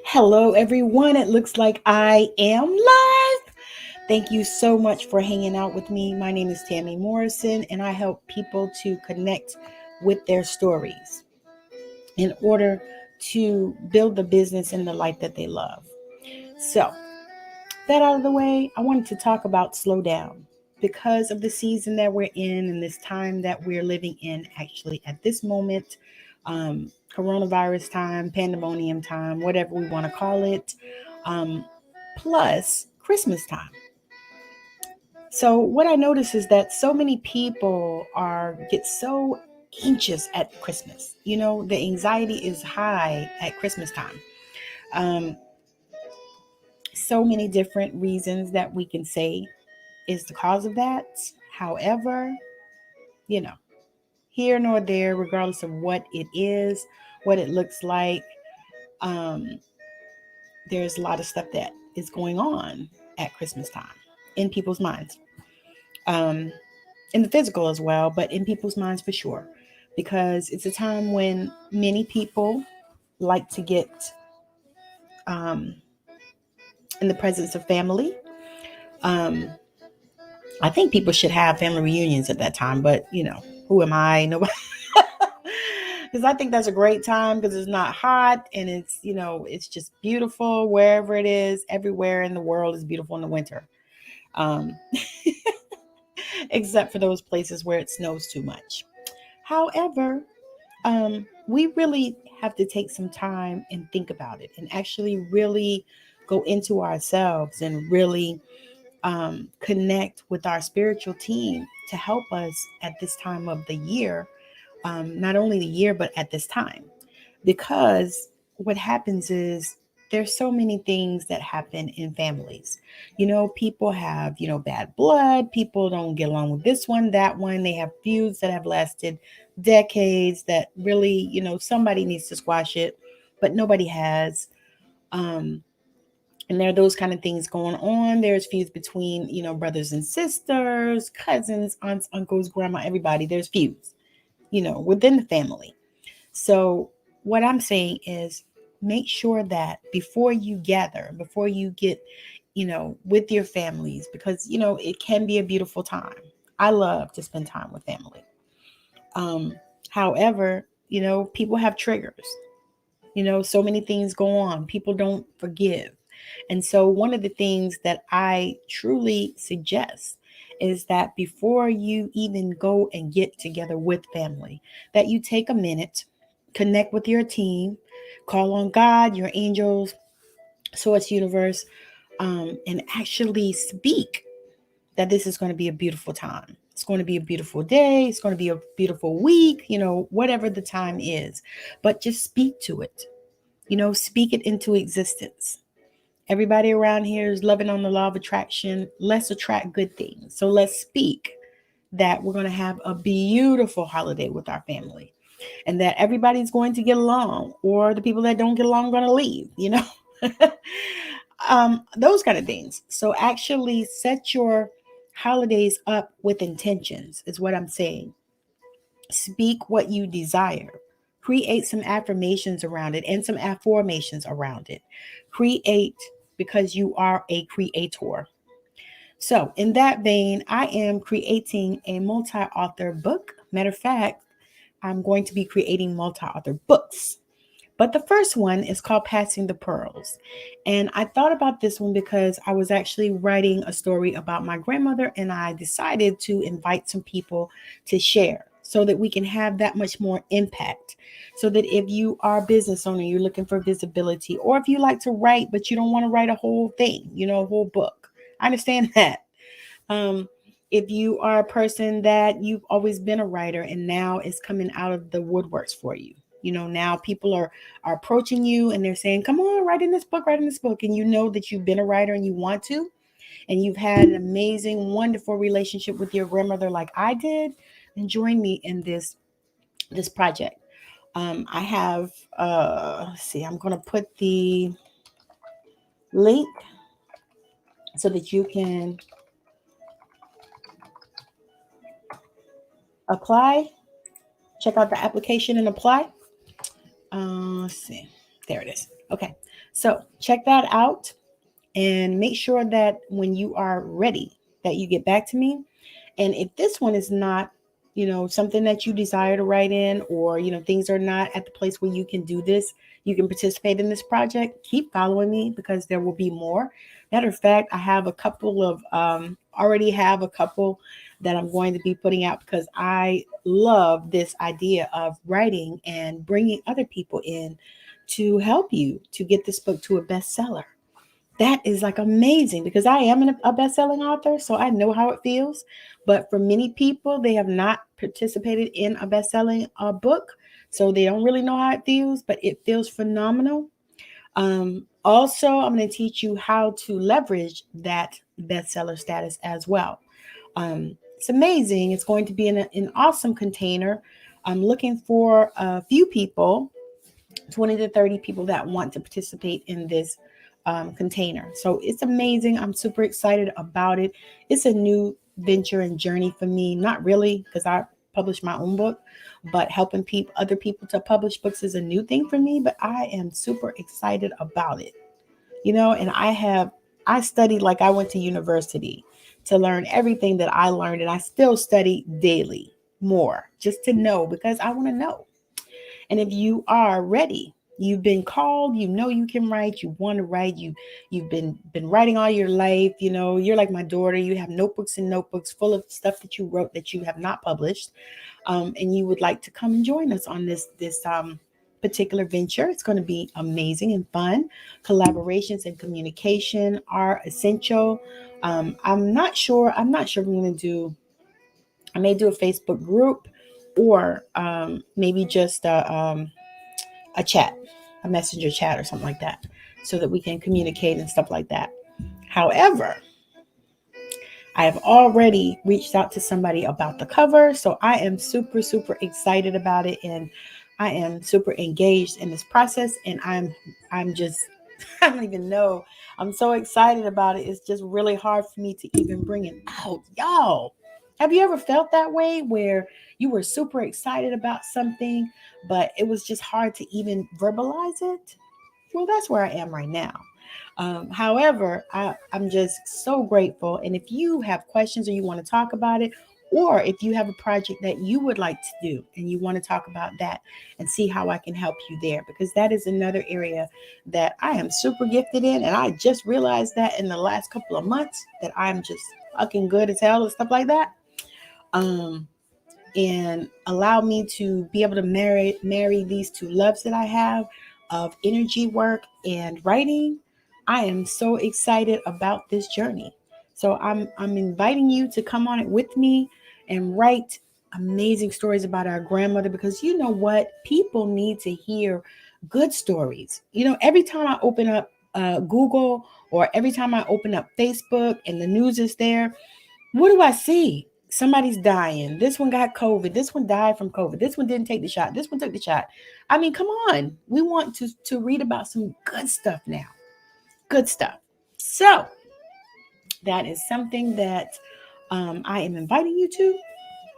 Hello, everyone. It looks like I am live. Thank you so much for hanging out with me. My name is Tammy Morrison, and I help people to connect with their stories in order to build the business and the life that they love. So, that out of the way, I wanted to talk about slow down because of the season that we're in and this time that we're living in, actually, at this moment. Coronavirus time, pandemonium time, whatever we want to call it, um, plus Christmas time. So what I notice is that so many people are get so anxious at Christmas. The anxiety is high at Christmas time. Um, so many different reasons that we can say is the cause of that. However, you know, here nor there, regardless of what it is, what it looks like, um, there's a lot of stuff that is going on at Christmas time in people's minds, um, in the physical as well, but in people's minds for sure, because it's a time when many people like to get um, in the presence of family. Um, I think people should have family reunions at that time, but who am I? Nobody. Because I think that's a great time because it's not hot and it's just beautiful wherever it is. Everywhere in the world is beautiful in the winter, um, except for those places where it snows too much. However, we really have to take some time and think about it and actually really go into ourselves and really connect with our spiritual team to help us at this time of the year, not only the year, but at this time. Because what happens is there's so many things that happen in families. People have, bad blood. People don't get along with this one, that one. They have feuds that have lasted decades that really, somebody needs to squash it, but nobody has. Um, and there are those kind of things going on. There's feuds between, brothers and sisters, cousins, aunts, uncles, grandma, everybody. There's feuds, within the family. So, what I'm saying is make sure that before you gather, before you get, with your families, because, it can be a beautiful time. I love to spend time with family. Um, However, people have triggers. So many things go on. People don't forgive. And so, one of the things that I truly suggest is that before you even go and get together with family, that you take a minute, connect with your team, call on God, your angels, source universe, and actually speak that this is going to be a beautiful time. It's going to be a beautiful day. It's going to be a beautiful week, whatever the time is. But just speak to it, speak it into existence. Everybody around here is loving on the law of attraction. Let's attract good things. So let's speak that we're going to have a beautiful holiday with our family and that everybody's going to get along, or the people that don't get along are going to leave. Those kind of things. So actually set your holidays up with intentions, is what I'm saying. Speak what you desire. Create some affirmations around it and some affirmations around it. Create because you are a creator. So, in that vein, I am creating a multi author book. Matter of fact, I'm going to be creating multi author books. But the first one is called Passing the Pearls. And I thought about this one because I was actually writing a story about my grandmother, and I decided to invite some people to share so that we can have that much more impact. So that if you are a business owner, you're looking for visibility, or if you like to write, but you don't want to write a whole thing, a whole book. I understand that. Um, if you are a person that you've always been a writer and now it's coming out of the woodworks for you, now people are approaching you and they're saying, come on, write in this book, write in this book. And you know that you've been a writer and you want to, and you've had an amazing, wonderful relationship with your grandmother like I did, then join me in this project. I have let's see, I'm gonna put the link so that you can apply. Check out the application and apply. Let's see. There it is. Okay. So check that out and make sure that when you are ready that you get back to me. And if this one is not, something that you desire to write in, or, things are not at the place where you can do this, you can participate in this project, keep following me because there will be more. Matter of fact, I have a couple of, already have a couple that I'm going to be putting out because I love this idea of writing and bringing other people in to help you to get this book to a bestseller. That is like amazing because I am a best-selling author, so I know how it feels. But for many people, they have not participated in a best-selling book, so they don't really know how it feels, but it feels phenomenal. Also, I'm going to teach you how to leverage that bestseller status as well. It's amazing. It's going to be in an awesome container. I'm looking for a few people, 20 to 30 people that want to participate in this container. So it's amazing. I'm super excited about it. It's a new venture and journey for me. Not really, because I published my own book, but helping other people to publish books is a new thing for me. But I am super excited about it. And I studied like I went to university to learn everything that I learned, and I still study daily more just to know because I want to know. And if you are ready, you've been called, you can write, you want to write, you've been writing all your life, you're like my daughter, you have notebooks and notebooks full of stuff that you wrote that you have not published. And you would like to come and join us on this particular venture. It's going to be amazing and fun. Collaborations and communication are essential. I'm not sure if I'm going to I may do a Facebook group, or maybe just a chat, a messenger chat or something like that, so that we can communicate and stuff like that. However, I have already reached out to somebody about the cover, so I am super, super excited about it, and I am super engaged in this process, and I'm just, I don't even know. I'm so excited about it. It's just really hard for me to even bring it out. Y'all, have you ever felt that way where you were super excited about something, but it was just hard to even verbalize it? Well, that's where I am right now. However, I'm just so grateful. And if you have questions or you want to talk about it, or if you have a project that you would like to do and you want to talk about that and see how I can help you there, because that is another area that I am super gifted in. And I just realized that in the last couple of months that I'm just fucking good as hell and stuff like that. Um, and allow me to be able to marry these two loves that I have of energy work and writing. I am so excited about this journey. So I'm inviting you to come on it with me and write amazing stories about our grandmother, because you know what? People need to hear good stories. Every time I open up Google, or every time I open up Facebook and the news is there, what do I see? Somebody's dying. This one got COVID. This one died from COVID. This one didn't take the shot. This one took the shot. I mean, come on. We want to read about some good stuff now. Good stuff. So that is something that I am inviting you to.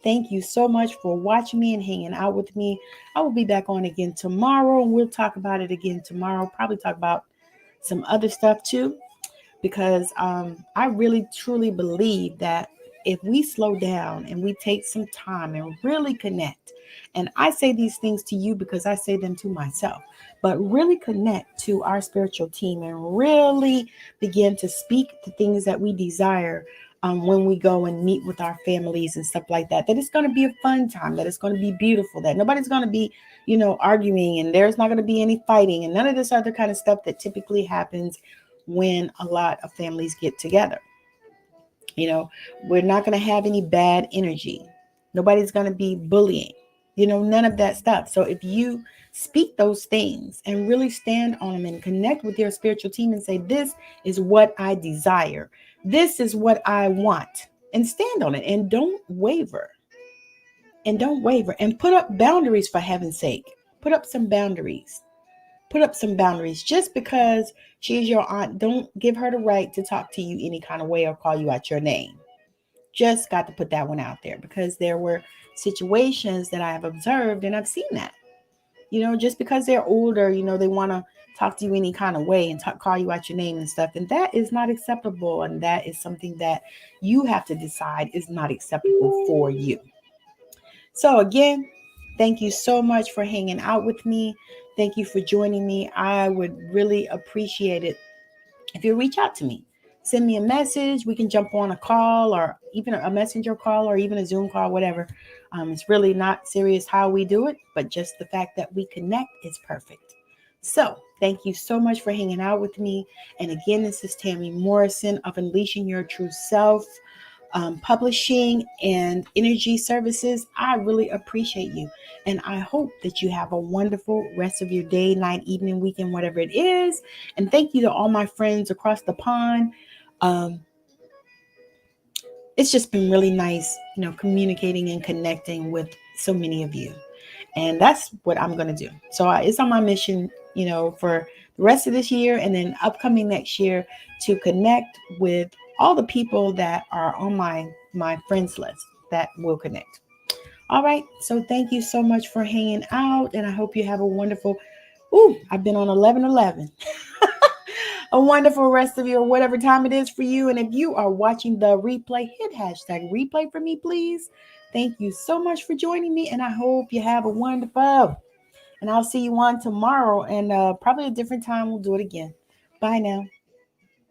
Thank you so much for watching me and hanging out with me. I will be back on again tomorrow, and we'll talk about it again tomorrow. Probably talk about some other stuff too, because I really truly believe that if we slow down and we take some time and really connect, and I say these things to you because I say them to myself, but really connect to our spiritual team and really begin to speak the things that we desire when we go and meet with our families and stuff like that, that it's going to be a fun time, that it's going to be beautiful, that nobody's going to be, arguing, and there's not going to be any fighting and none of this other kind of stuff that typically happens when a lot of families get together. We're not going to have any bad energy. Nobody's going to be bullying, none of that stuff. So if you speak those things and really stand on them and connect with your spiritual team and say, this is what I desire, this is what I want, and stand on it, and don't waver, and put up boundaries, for heaven's sake. Put up some boundaries. Put up some boundaries. Just because she is your aunt, don't give her the right to talk to you any kind of way or call you out your name. Just got to put that one out there, because there were situations that I have observed and I've seen that. Just because they're older, they want to talk to you any kind of way and call you out your name and stuff. And that is not acceptable. And that is something that you have to decide is not acceptable for you. So, again, thank you so much for hanging out with me. Thank you for joining me. I would really appreciate it if you reach out to me. Send me a message. We can jump on a call or even a messenger call or even a Zoom call, whatever. It's really not serious how we do it, but just the fact that we connect is perfect. So, thank you so much for hanging out with me. And again, this is Tammy Morrison of Unleashing Your True Self, publishing and energy services. I really appreciate you. And I hope that you have a wonderful rest of your day, night, evening, weekend, whatever it is. And thank you to all my friends across the pond. Um, it's just been really nice, communicating and connecting with so many of you. And that's what I'm going to do. So it's on my mission, for the rest of this year and then upcoming next year to connect with all the people that are on my friends list that will connect. All right. So thank you so much for hanging out. And I hope you have a wonderful, I've been on 11/11. A wonderful rest of your whatever time it is for you. And if you are watching the replay, hit hashtag replay for me, please. Thank you so much for joining me. And I hope you have a wonderful. And I'll see you on tomorrow and probably a different time. We'll do it again. Bye now.